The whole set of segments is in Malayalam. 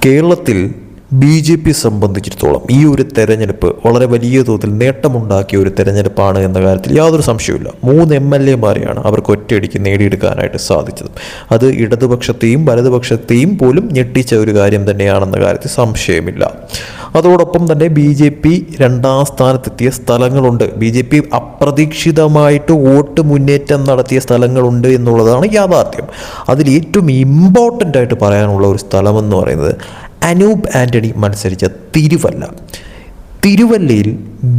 കേരളത്തിൽ BJP സംബന്ധിച്ചിടത്തോളം ഈ ഒരു തെരഞ്ഞെടുപ്പ് വളരെ വലിയ തോതിൽ നേട്ടമുണ്ടാക്കിയ ഒരു തെരഞ്ഞെടുപ്പാണ് എന്ന കാര്യത്തിൽ യാതൊരു സംശയവുമില്ല. 3 MLA-മാരെയാണ് അവർക്ക് ഒറ്റയടിക്ക് നേടിയെടുക്കാനായിട്ട് സാധിച്ചത്. അത് ഇടതുപക്ഷത്തെയും വലതുപക്ഷത്തെയും പോലും ഞെട്ടിച്ച ഒരു കാര്യം തന്നെയാണെന്ന കാര്യത്തിൽ സംശയമില്ല. അതോടൊപ്പം തന്നെ BJP 2ാം സ്ഥാനത്തെത്തിയ സ്ഥലങ്ങളുണ്ട്. BJP അപ്രതീക്ഷിതമായിട്ട് വോട്ട് മുന്നേറ്റം നടത്തിയ സ്ഥലങ്ങളുണ്ട് എന്നുള്ളതാണ് യാഥാർത്ഥ്യം. അതിൽ ഏറ്റവും ഇമ്പോർട്ടൻ്റ് ആയിട്ട് പറയാനുള്ള ഒരു സ്ഥലമെന്ന് പറയുന്നത് അനൂപ് ആൻ്റണി മത്സരിച്ച തിരുവല്ലയിൽ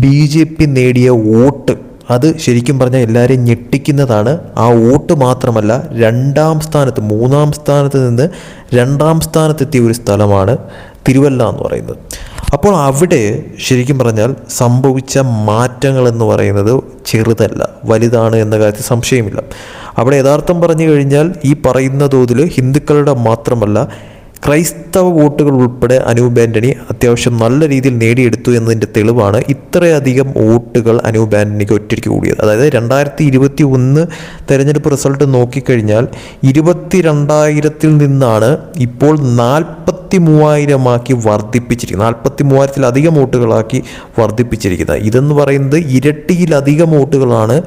BJP നേടിയ വോട്ട് അത് ശരിക്കും പറഞ്ഞാൽ എല്ലാവരെയും ഞെട്ടിക്കുന്നതാണ്. ആ വോട്ട് മാത്രമല്ല, 2ാം സ്ഥാനത്ത് 3ാം സ്ഥാനത്ത് നിന്ന് 2ാം സ്ഥാനത്തെത്തിയ ഒരു സ്ഥലമാണ് തിരുവല്ല എന്ന് പറയുന്നത്. അപ്പോൾ അവിടെ ശരിക്കും പറഞ്ഞാൽ സംഭവിച്ച മാറ്റങ്ങൾ എന്ന് പറയുന്നത് ചെറുതല്ല, വലുതാണ് എന്ന കാര്യത്തിൽ സംശയമില്ല. അവിടെ യഥാർത്ഥം പറഞ്ഞു കഴിഞ്ഞാൽ ഈ പറയുന്ന തോതിൽ ഹിന്ദുക്കളുടെ മാത്രമല്ല ക്രൈസ്തവ വോട്ടുകൾ ഉൾപ്പെടെ അനൂപ് ആൻ്റണി അത്യാവശ്യം നല്ല രീതിയിൽ നേടിയെടുത്തു എന്നതിൻ്റെ തെളിവാണ് ഇത്രയധികം വോട്ടുകൾ അനൂപ് ആൻ്റണിക്ക് ഒറ്റയ്ക്ക് കൂടിയത്. അതായത് 2021 തെരഞ്ഞെടുപ്പ് റിസൾട്ട് നോക്കിക്കഴിഞ്ഞാൽ 22,000-ൽ നിന്നാണ് ഇപ്പോൾ 43,000-ആക്കി വർദ്ധിപ്പിച്ചിരിക്കുന്നത്. 43,000-ത്തിലധികം വോട്ടുകളാക്കി വർദ്ധിപ്പിച്ചിരിക്കുന്നത്. ഇതെന്ന് പറയുന്നത് ഇരട്ടിയിലധികം വോട്ടുകളാണ്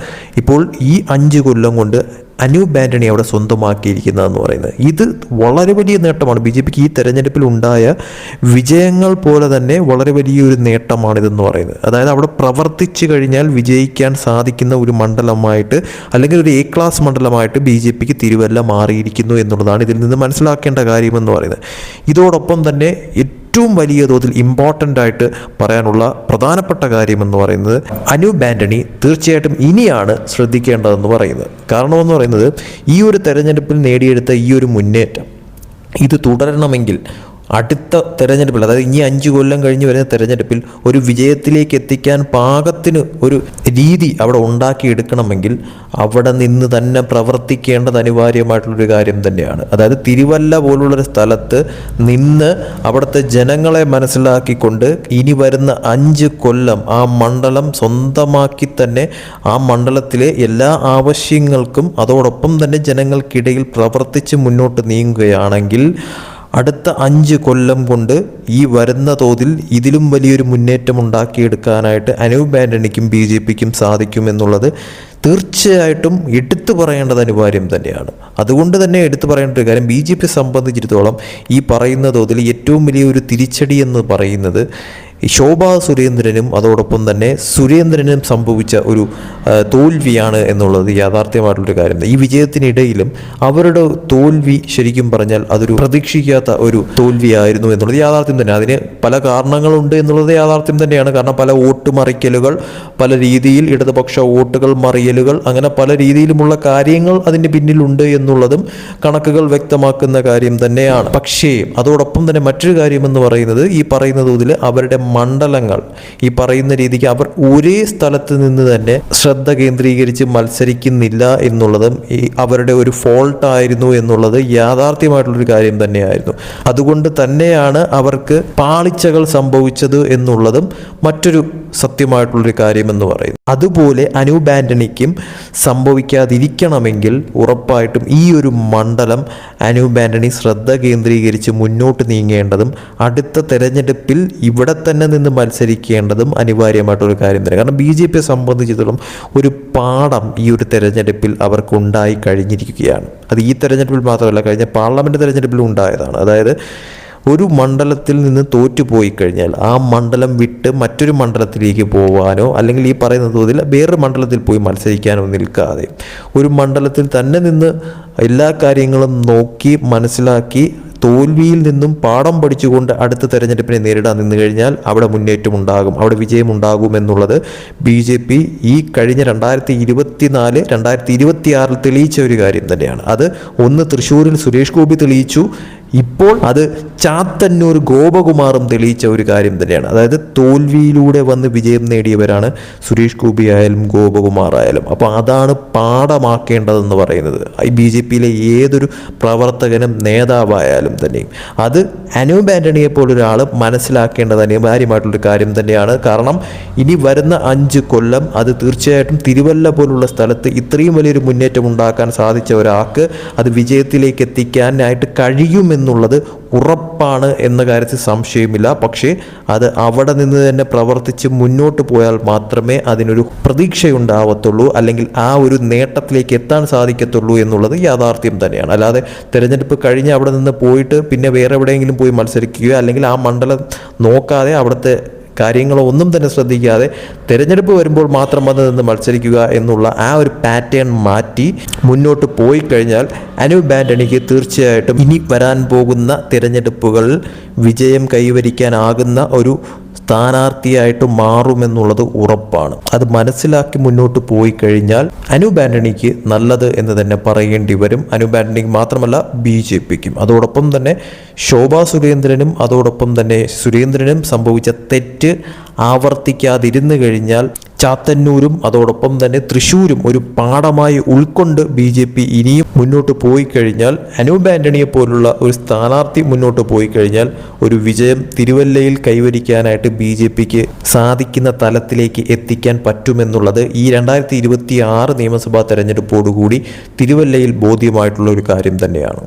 ഇപ്പോൾ ഈ 5 കൊല്ലം കൊണ്ട് അനൂപ് ആൻ്റണി അവിടെ സ്വന്തമാക്കിയിരിക്കുന്നതെന്ന് പറയുന്നത്. ഇത് വളരെ വലിയ നേട്ടമാണ്. BJPക്ക് ഈ തെരഞ്ഞെടുപ്പിൽ ഉണ്ടായ വിജയങ്ങൾ പോലെ തന്നെ വളരെ വലിയൊരു നേട്ടമാണിതെന്ന് പറയുന്നത്. അതായത് അവിടെ പ്രവർത്തിച്ചു കഴിഞ്ഞാൽ വിജയിക്കാൻ സാധിക്കുന്ന ഒരു മണ്ഡലമായിട്ട് അല്ലെങ്കിൽ ഒരു A ക്ലാസ് മണ്ഡലമായിട്ട് BJPക്ക് തിരുവല്ല മാറിയിരിക്കുന്നു എന്നുള്ളതാണ് ഇതിൽ നിന്ന് മനസ്സിലാക്കേണ്ട കാര്യമെന്ന് പറയുന്നത്. ഇതോടൊപ്പം തന്നെ ഏറ്റവും വലിയ തോതിൽ ഇമ്പോർട്ടൻ്റ് ആയിട്ട് പറയാനുള്ള പ്രധാനപ്പെട്ട കാര്യമെന്ന് പറയുന്നത് അനൂപ് ആൻ്റണി തീർച്ചയായിട്ടും ഇനിയാണ് ശ്രദ്ധിക്കേണ്ടതെന്ന് പറയുന്നത്. കാരണമെന്ന് പറയുന്നത് ഈ ഒരു തെരഞ്ഞെടുപ്പിൽ നേടിയെടുത്ത ഈ ഒരു മുന്നേറ്റം ഇത് തുടരണമെങ്കിൽ അടുത്ത തെരഞ്ഞെടുപ്പിൽ, അതായത് ഇനി 5 കൊല്ലം കഴിഞ്ഞ് വരുന്ന തെരഞ്ഞെടുപ്പിൽ ഒരു വിജയത്തിലേക്ക് എത്തിക്കാൻ പാകത്തിന് ഒരു രീതി അവിടെ ഉണ്ടാക്കിയെടുക്കണമെങ്കിൽ അവിടെ നിന്ന് തന്നെ പ്രവർത്തിക്കേണ്ടത് അനിവാര്യമായിട്ടുള്ളൊരു കാര്യം തന്നെയാണ്. അതായത് തിരുവല്ല പോലുള്ളൊരു സ്ഥലത്ത് നിന്ന് അവിടുത്തെ ജനങ്ങളെ മനസ്സിലാക്കിക്കൊണ്ട് ഇനി വരുന്ന 5 കൊല്ലം ആ മണ്ഡലം സ്വന്തമാക്കി തന്നെ ആ മണ്ഡലത്തിലെ എല്ലാ ആവശ്യങ്ങൾക്കും അതോടൊപ്പം തന്നെ ജനങ്ങൾക്കിടയിൽ പ്രവർത്തിച്ച് മുന്നോട്ട് നീങ്ങുകയാണെങ്കിൽ അടുത്ത 5 കൊല്ലം കൊണ്ട് ഈ വരുന്ന തോതിൽ ഇതിലും വലിയൊരു മുന്നേറ്റം ഉണ്ടാക്കിയെടുക്കാനായിട്ട് അനൂപ് ആൻ്റണിക്കും BJPക്കും സാധിക്കുമെന്നുള്ളത് തീർച്ചയായിട്ടും എടുത്തു പറയേണ്ടത് അനിവാര്യം തന്നെയാണ്. അതുകൊണ്ട് തന്നെ എടുത്തു പറയേണ്ട ഒരു കാര്യം, BJP സംബന്ധിച്ചിടത്തോളം ഈ പറയുന്ന തോതിൽ ഏറ്റവും വലിയൊരു തിരിച്ചടി എന്ന് പറയുന്നത് ശോഭാ സുരേന്ദ്രനും അതോടൊപ്പം തന്നെ സുരേന്ദ്രനും സംഭവിച്ച ഒരു തോൽവിയാണ് എന്നുള്ളത് യാഥാർത്ഥ്യമായിട്ടുള്ളൊരു കാര്യം. ഈ വിജയത്തിനിടയിലും അവരുടെ തോൽവി ശരിക്കും പറഞ്ഞാൽ അതൊരു പ്രതീക്ഷിക്കാത്ത ഒരു തോൽവിയായിരുന്നു എന്നുള്ളത് യാഥാർത്ഥ്യം തന്നെ. അതിന് പല കാരണങ്ങളുണ്ട് എന്നുള്ളത് യാഥാർത്ഥ്യം തന്നെയാണ്. കാരണം പല വോട്ട് മറിക്കലുകൾ, പല രീതിയിൽ ഇടതുപക്ഷ വോട്ടുകൾ മറിയലുകൾ, അങ്ങനെ പല രീതിയിലുമുള്ള കാര്യങ്ങൾ അതിൻ്റെ പിന്നിലുണ്ട് എന്നുള്ളതും കണക്കുകൾ വ്യക്തമാക്കുന്ന കാര്യം തന്നെയാണ്. പക്ഷേ അതോടൊപ്പം തന്നെ മറ്റൊരു കാര്യമെന്ന് പറയുന്നത് ഈ പറയുന്ന തോതിൽ അവരുടെ മണ്ഡലങ്ങൾ ഈ പറയുന്ന രീതിക്ക് അവർ ഒരേ സ്ഥലത്ത് നിന്ന് തന്നെ ശ്രദ്ധ കേന്ദ്രീകരിച്ച് മത്സരിക്കുന്നില്ല എന്നുള്ളതും ഈ അവരുടെ ഒരു ഫോൾട്ട് ആയിരുന്നു എന്നുള്ളത് യാഥാർത്ഥ്യമായിട്ടുള്ളൊരു കാര്യം തന്നെയായിരുന്നു. അതുകൊണ്ട് തന്നെയാണ് അവർക്ക് പാളിച്ചകൾ സംഭവിച്ചത് എന്നുള്ളതും മറ്റൊരു സത്യമായിട്ടുള്ളൊരു കാര്യമെന്ന് പറയുന്നു. അതുപോലെ അനൂപ് ആൻ്റണിക്കും സംഭവിക്കാതിരിക്കണമെങ്കിൽ ഉറപ്പായിട്ടും ഈ ഒരു മണ്ഡലം അനൂപ് ആൻ്റണി ശ്രദ്ധ കേന്ദ്രീകരിച്ച് മുന്നോട്ട് നീങ്ങേണ്ടതും അടുത്ത തെരഞ്ഞെടുപ്പിൽ ഇവിടെ തന്നെ നിന്ന് മത്സരിക്കേണ്ടതും അനിവാര്യമായിട്ടൊരു കാര്യം തന്നെ. കാരണം BJPയെ സംബന്ധിച്ചിടത്തോളം ഒരു പാഠം ഈ ഒരു തെരഞ്ഞെടുപ്പിൽ അവർക്കുണ്ടായി കഴിഞ്ഞിരിക്കുകയാണ്. അത് ഈ തെരഞ്ഞെടുപ്പിൽ മാത്രമല്ല, കഴിഞ്ഞ പാർലമെൻറ്റ് തെരഞ്ഞെടുപ്പിൽ ഉണ്ടായതാണ്. അതായത് ഒരു മണ്ഡലത്തിൽ നിന്ന് തോറ്റുപോയി കഴിഞ്ഞാൽ ആ മണ്ഡലം വിട്ട് മറ്റൊരു മണ്ഡലത്തിലേക്ക് പോകാനോ അല്ലെങ്കിൽ ഈ പറയുന്ന തോതിൽ വേറൊരു മണ്ഡലത്തിൽ പോയി മത്സരിക്കാനോ നിൽക്കാതെ ഒരു മണ്ഡലത്തിൽ തന്നെ നിന്ന് എല്ലാ കാര്യങ്ങളും നോക്കി മനസ്സിലാക്കി തോൽവിയിൽ നിന്നും പാഠം പഠിച്ചുകൊണ്ട് അടുത്ത തെരഞ്ഞെടുപ്പിനെ നേരിടാൻ നിന്ന് കഴിഞ്ഞാൽ അവിടെ മുന്നേറ്റം ഉണ്ടാകും, അവിടെ വിജയമുണ്ടാകും എന്നുള്ളത് BJP ഈ കഴിഞ്ഞ 2024, 2026 തെളിയിച്ച ഒരു കാര്യം തന്നെയാണ്. അത് ഒന്ന് തൃശ്ശൂരിൽ സുരേഷ് ഗോപി തെളിയിച്ചു, ഇപ്പോൾ അത് ചാത്തന്നൂർ ഗോപകുമാറും തെളിയിച്ച ഒരു കാര്യം തന്നെയാണ്. അതായത് തോൽവിയിലൂടെ വന്ന് വിജയം നേടിയവരാണ് സുരേഷ് ഗോപി ആയാലും ഗോപകുമാർ ആയാലും. അപ്പോൾ അതാണ് പാഠമാക്കേണ്ടതെന്ന് പറയുന്നത്. ഈ BJPയിലെ ഏതൊരു പ്രവർത്തകനും നേതാവായാലും തന്നെയും അത് അനൂപ് ആൻ്റണിയെ പോലൊരാൾ മനസ്സിലാക്കേണ്ടത് അനിവാര്യമായിട്ടുള്ളൊരു കാര്യം തന്നെയാണ്. കാരണം ഇനി വരുന്ന 5 കൊല്ലം അത് തീർച്ചയായിട്ടും തിരുവല്ല പോലുള്ള സ്ഥലത്ത് ഇത്രയും വലിയൊരു മുന്നേറ്റം ഉണ്ടാക്കാൻ സാധിച്ച ഒരാൾക്ക് അത് വിജയത്തിലേക്ക് എത്തിക്കാനായിട്ട് കഴിയുമെന്ന് എന്നുള്ളത് ഉറപ്പാണ് എന്ന കാര്യത്തിൽ സംശയമില്ല. പക്ഷേ അത് അവിടെ നിന്ന് തന്നെ പ്രവർത്തിച്ച് മുന്നോട്ട് പോയാൽ മാത്രമേ അതിനൊരു പ്രതീക്ഷയുണ്ടാവത്തുള്ളൂ, അല്ലെങ്കിൽ ആ ഒരു നേട്ടത്തിലേക്ക് എത്താൻ സാധിക്കത്തുള്ളൂ എന്നുള്ളത് യാഥാർത്ഥ്യം തന്നെയാണ്. അല്ലാതെ തിരഞ്ഞെടുപ്പ് കഴിഞ്ഞ് അവിടെ നിന്ന് പോയിട്ട് പിന്നെ വേറെ എവിടെയെങ്കിലും പോയി മത്സരിക്കുകയോ അല്ലെങ്കിൽ ആ മണ്ഡലം നോക്കാതെ അവിടുത്തെ കാര്യങ്ങളോ ഒന്നും തന്നെ ശ്രദ്ധിക്കാതെ തിരഞ്ഞെടുപ്പ് വരുമ്പോൾ മാത്രം വന്ന് നിന്ന് മത്സരിക്കുക എന്നുള്ള ആ ഒരു പാറ്റേൺ മാറ്റി മുന്നോട്ട് പോയി കഴിഞ്ഞാൽ അനൂപ് ആൻ്റണിക്ക് തീർച്ചയായിട്ടും ഇനി വരാൻ പോകുന്ന തിരഞ്ഞെടുപ്പുകളിൽ വിജയം കൈവരിക്കാനാകുന്ന ഒരു സ്ഥാനാർത്ഥിയായിട്ട് മാറുമെന്നുള്ളത് ഉറപ്പാണ്. അത് മനസ്സിലാക്കി മുന്നോട്ട് പോയി കഴിഞ്ഞാൽ അനൂപ് ആൻ്റണിക്ക് നല്ലത് എന്ന് തന്നെ പറയേണ്ടി വരും. അനൂപ് ആൻ്റണിക്ക് മാത്രമല്ല BJPക്കും. അതോടൊപ്പം തന്നെ ശോഭാ സുരേന്ദ്രനും അതോടൊപ്പം തന്നെ സുരേന്ദ്രനും സംഭവിച്ച തെറ്റ് ആവർത്തിക്കാതിരുന്നു കഴിഞ്ഞാൽ ചാത്തന്നൂരും അതോടൊപ്പം തന്നെ തൃശ്ശൂരും ഒരു പാഠമായി ഉൾക്കൊണ്ട് BJP ഇനിയും മുന്നോട്ട് പോയി കഴിഞ്ഞാൽ, അനൂപ് ആൻ്റണിയെ പോലുള്ള ഒരു സ്ഥാനാർത്ഥി മുന്നോട്ട് പോയി കഴിഞ്ഞാൽ ഒരു വിജയം തിരുവല്ലയിൽ കൈവരിക്കാനായിട്ട് BJPക്ക് സാധിക്കുന്ന തലത്തിലേക്ക് എത്തിക്കാൻ പറ്റുമെന്നുള്ളത് ഈ 2026 നിയമസഭാ തെരഞ്ഞെടുപ്പോടുകൂടി തിരുവല്ലയിൽ ബോധ്യമായിട്ടുള്ള ഒരു കാര്യം തന്നെയാണ്.